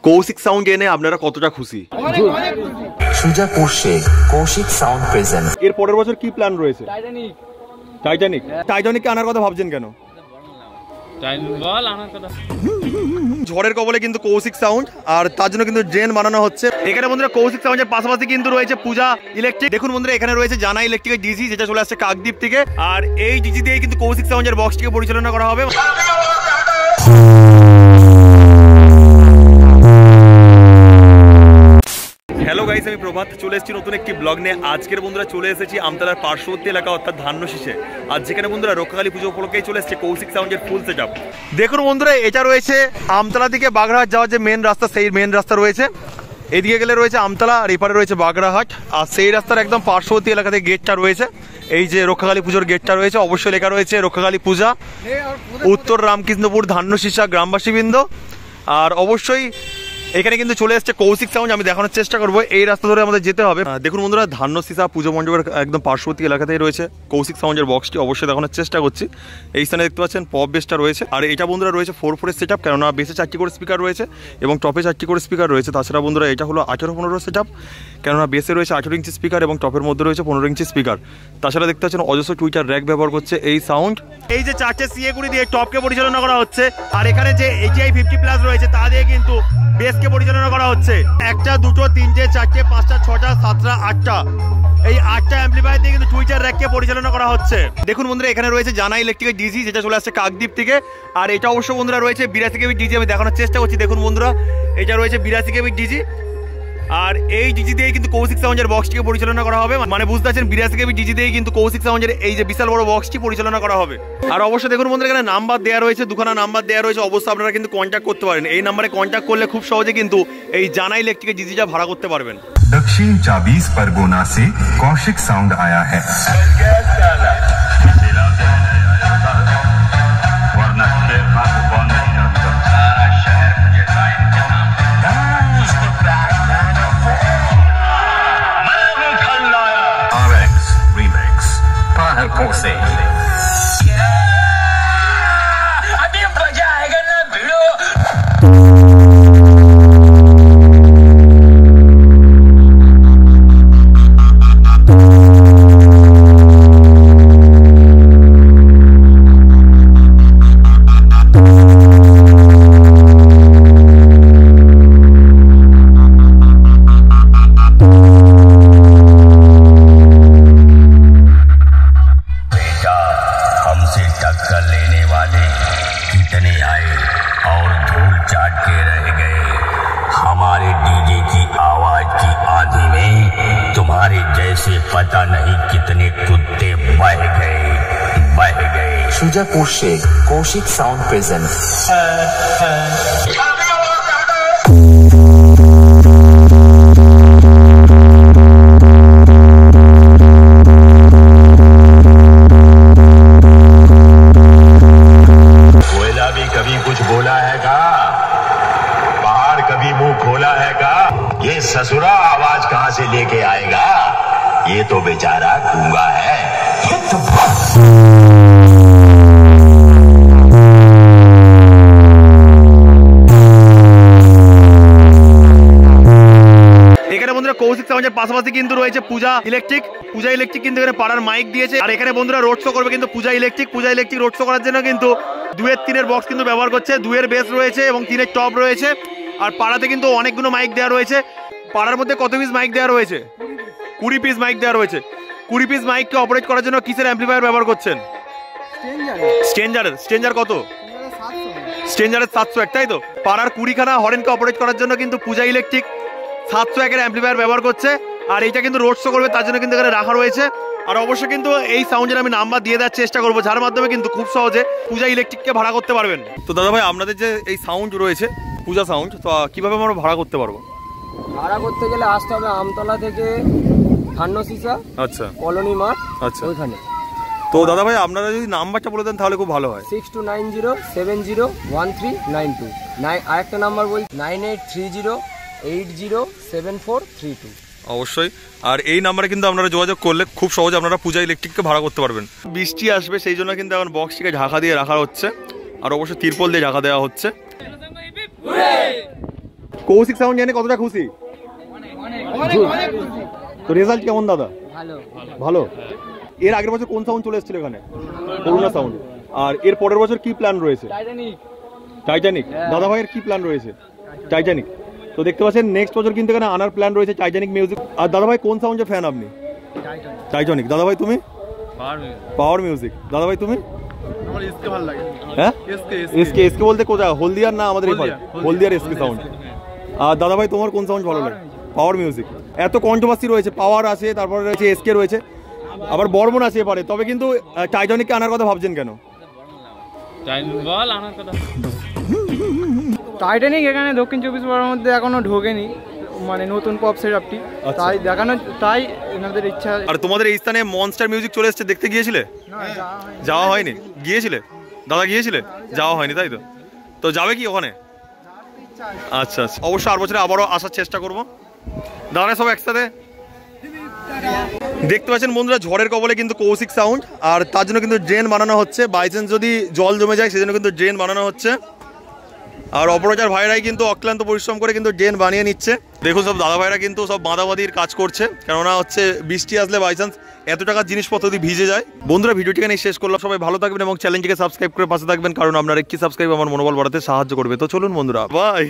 Kaushik sound এনে আপনারা কতটা খুশি? সুজা কৌশিক, কৌশিক সাউন্ড প্রেজেন্ট। এর পরের বছর কি প্ল্যান রয়েছে? টাইটানিক। টাইটানিককে আনার কথা ভাবছেন কেন? ঝড়ের কবলে কিন্তু কৌশিক সাউন্ড, আর তার জন্য কিন্তু ড্রেন বানানো হচ্ছে এখানে বন্ধুরা। কৌশিক সাউন্ডের পাশাপাশি কিন্তু রয়েছে পূজা ইলেকট্রিক। দেখুন বন্ধুরা, এখানে রয়েছে জানা ইলেকট্রিকের ডিজি, যেটা চলে আসছে কাকদ্বীপ থেকে। আর এই ডিজি দিয়ে কিন্তু কৌশিক সাউন্ডের বক্সটিকে পরিচালনা করা হবে। হ্যালো গাইস, আমি প্রভাত চলে এসেছি নতুন একটি ব্লগ নিয়ে। আজকের বন্ধুরা চলে এসেছি আমতলার পার্শ্ববর্তী এলাকা অর্থাৎ ধান্যশীষে। আর যেখানে বন্ধুরা রক্ষাকালী পুজো উপলক্ষেই চলে এসেছে কৌশিক সাউন্ডের ফুল সেট আপ। দেখুন বন্ধুরা, এটা রয়েছে আমতলা থেকে বাগড়াহাট যাওয়ার যে মেন রাস্তা, সেই মেন রাস্তা রয়েছে। এদিকে গেলে রয়েছে আমতলা, আর এপারে রয়েছে বাগড়াহাট। আর সেই রাস্তার একদম পার্শ্ববর্তী এলাকাতে গেটটা রয়েছে, এই যে রক্ষাকালী পুজোর গেটটা রয়েছে। অবশ্যই লেখা রয়েছে রক্ষাকালী পূজা, উত্তর রামকৃষ্ণপুর, ধান্যশীষা গ্রামবাসীবৃন্দ। আর অবশ্যই এখানে কিন্তু চলে এসছে কৌশিক সাউন্ড। আমি দেখানোর চেষ্টা করবো, এই রাস্তা ধরে আমাদের যেতে হবে। দেখুন বন্ধুরা, ধান্যশীষা পুজো মণ্ডপের একদম পার্শ্ববর্তী এলাকাতেই রয়েছে কৌশিক সাউন্ডের বক্সটি। অবশ্যই দেখানোর চেষ্টা করছি। এই স্থানে দেখতে পাচ্ছেন পপ বেসটা রয়েছে। আর এটা বন্ধুরা রয়েছে 4/4 সেট আপ, কেননা বেসে 4টি করে স্পিকার রয়েছে এবং টপে 4টি করে স্পিকার রয়েছে। তাছাড়া বন্ধুরা এটা হলো 18/15 সেট আপ, কেননা বেসে রয়েছে 18 ইঞ্চি স্পিকার এবং টপের মধ্যে রয়েছে 15 ইঞ্চি স্পিকার। তাছাড়া দেখতে পাচ্ছেন অজস্র টুইটার র্যাক ব্যবহার করছে এই সাউন্ড। এই যে 4টে CA-গুলি দিয়ে টপকে পরিচালনা করা হচ্ছে, আর এখানে যে ATI 50+ রয়েছে তা দিয়ে কিন্তু বেসকে পরিচালনা করা হচ্ছে। 1টা 2টো 3টে 4টে 5টা 6টা 7টা 8টা, এই 8টা অ্যাম্পলিফায়ার দিয়ে কিন্তু টুইটার র্যাককে পরিচালনা করা হচ্ছে। দেখুন বন্ধুরা, এখানে রয়েছে জানা ইলেকট্রিকের ডিজি, যেটা চলে আসছে কাকদ্বীপ থেকে। আর এটা অবশ্য বন্ধুরা রয়েছে 82 কেবি ডিজি। আমি দেখানোর চেষ্টা করছি। দেখুন বন্ধুরা, এটা রয়েছে 82 কেবি ডিজি। আর এই ডিজি দিয়ে কিন্তু কৌশিক সাউন্ডের বক্সটিকে পরিচালনা করা হবে। মানে বুঝতে পারছেন, 82 কেবি ডিজি দিয়ে কিন্তু কৌশিক সাউন্ডের এই যে বিশাল বড় বক্সটি পরিচালনা করা হবে। আর অবশ্যই দেখুন বন্ধুরা, এখানে নাম্বার দেওয়া রয়েছে, দুখানা নাম্বার দেওয়া রয়েছে। অবশ্যই আপনারা কিন্তু কন্ট্যাক্ট করতে পারেন। এই নাম্বারে কন্ট্যাক্ট করলে খুব সহজে কিন্তু এই জানা ইলেকট্রিকের ডিজিটা ভাড়া করতে পারবেন। दक्षिण 24 परगना से कौशिक साउंड आया है। पता नहीं कितने कुत्ते बह गए। সুজা কৌশিক, কৌশিক সাউন্ড প্রেজেন্ট। कोयला भी कभी कुछ बोला है का? पहाड़ कभी मुंह खोला है का? ये ससुरा आवाज कहां से लेके आएगा? ये तो बेचारा गूंगा है। এখানে বন্ধুরা কৌশিক সাউন্ডের পাশাপাশি কিন্তু রয়েছে পূজা ইলেকট্রিক। পূজা ইলেকট্রিক কিন্তু এখানে পাড়ার মাইক দিয়েছে। আর এখানে বন্ধুরা রোড শো করবে কিন্তু পূজা ইলেকট্রিক। পূজা ইলেকট্রিক রোড শো করার জন্য কিন্তু 2-এর 3-এর বক্স কিন্তু ব্যবহার করছে। 2-এর বেস রয়েছে এবং 3-এর টপ রয়েছে। আর পাড়াতে কিন্তু অনেকগুলো মাইক দেওয়া রয়েছে। পাড়ার মধ্যে কত পিস মাইক দেওয়া রয়েছে? 20 পিস মাইক দেওয়া রয়েছে। 20 পিস মাইককে অপারেট করার জন্য কিসের অ্যাম্পলিফায়ার ব্যবহার করছেন? স্ট্রেঞ্জার কত? স্ট্রেঞ্জারের 701, তাই তো? পাড়ার 20খানা হরেনকে অপারেট করার জন্য কিন্তু পূজা ইলেকট্রিক 701-এর অ্যাম্পলিফায়ার ব্যবহার করছে। আর এইটা কিন্তু রোড শো করবে, তার জন্য কিন্তু এখানে রাখা রয়েছে। আর অবশ্যই কিন্তু এই সাউন্ডের আমি নাম্বার দিয়ে দেওয়ার চেষ্টা করবো, যার মাধ্যমে কিন্তু খুব সহজে পূজা ইলেকট্রিককে ভাড়া করতে পারবেন। তো দাদা ভাই, আপনাদের যে এই সাউন্ড রয়েছে পূজা সাউন্ড, তো কিভাবে আমরা ভাড়া করতে পারবো? ভাড়া করতে গেলে আসতে হবে আমতলা থেকে ধান্যশীষা, আচ্ছা, কলোনি মাঠ, আচ্ছা ওইখানে। তো দাদা ভাই, আপনারা যদি নাম্বারটা বলে দেন তাহলে খুব ভালো হয়। 6290701392। আরেকটা নাম্বার বল, 9830807432। অবশ্যই। আর এই নাম্বারে কিন্তু আপনারা যোগাযোগ করলে খুব সহজে আপনারা পূজা ইলেকট্রিককে ভাড়া করতে পারবেন। বৃষ্টি আসবে, সেই জন্য কিন্তু এখন বক্সটিকে ঢাকা দিয়ে রাখা হচ্ছে। আর অবশ্যই তিরপল দিয়ে ঢাকা দেওয়া হচ্ছে। কৌশিক সাউন্ড জানে কতটা খুশি? তো রেজাল্ট কেমন দাদা? ভালো। এর আগের বছর কোন সাউন্ড চলে এসেছিল এখানে? করুণা সাউন্ড। আর এর পরের বছর কি প্ল্যান রয়েছে? টাইটানিক। দাদা ভাইয়ের কি প্ল্যান রয়েছে? টাইটানিক। তো দেখতে পাচ্ছেন নেক্সট বছর কিন্তু এখানে আনার প্ল্যান রয়েছে টাইটানিক মিউজিক। আর দাদা ভাই কোন সাউন্ডের ফ্যান আপনি? টাইটানিক। দাদা ভাই তুমি? Power music. দাদা ভাই তুমি? হ্যাঁ এসকে। এসকে বলতে কোথায়? হলদিয়ার না আমাদের এখানে? হলদিয়ার এসকে সাউন্ড। আর দাদা ভাই তোমার কোন সাউন্ড ভালো লাগে? Power music. এত কন্ট্রোভার্সি রয়েছে, পাওয়ার আছে, তারপরে রয়েছে এসকে রয়েছে, আবার বর্মন আছে এবারে। তবে কিন্তু টাইটানিককে আনার কথা ভাবছেন কেন? টাইটানিক এখানে দক্ষিণ 24 পরগনার মধ্যে এখনো ঢোকেনি, মানে নতুন পপ সেটআপটি, তাই দেখানো, তাই এনাদের ইচ্ছা। আর তোমাদের এই স্থানে মনস্টার মিউজিক চলে এসেছে, দেখতে গিয়েছিলে? যাওয়া হয়নি। গিয়েছিলে? দাদা গিয়েছিলে? যাওয়া হয়নি তাই তো? তো যাবে কি ওখানে? আচ্ছা আচ্ছা, অবশ্যই আর বছরে আবারও আসার চেষ্টা করবো। দাদা সব একসাথে দেখতে পাচ্ছেন বন্ধুরা, ঝড়ের কবলে কিন্তু কৌশিক সাউন্ড, আর তার জন্য কিন্তু ড্রেন বানানো হচ্ছে। বাইচান্স যদি জল জমে যায় সেজন্য কিন্তু ড্রেন বানানো হচ্ছে। আর অপরাজার ভাইরাই কিন্তু অক্লান্ত পরিশ্রম করে কিন্তু ড্রেন বানিয়ে নিচ্ছে। দেখুন সব দাদা ভাইরা কিন্তু সব বাঁধাবাঁধির কাজ করছে, কেননা হচ্ছে বৃষ্টি আসলে বাইচান্স এত টাকার জিনিসপত্র যদি ভিজে যায়। বন্ধুরা ভিডিওটি এখানে শেষ করলাম। সবাই ভালো থাকবেন এবং চ্যানেলটিকে সাবস্ক্রাইব করে পাশে থাকবেন, কারণ আপনার একটি সাবস্ক্রাইব আমার মনোবল বাড়াতে সাহায্য করবে। তো চলুন বন্ধুরা, বাই।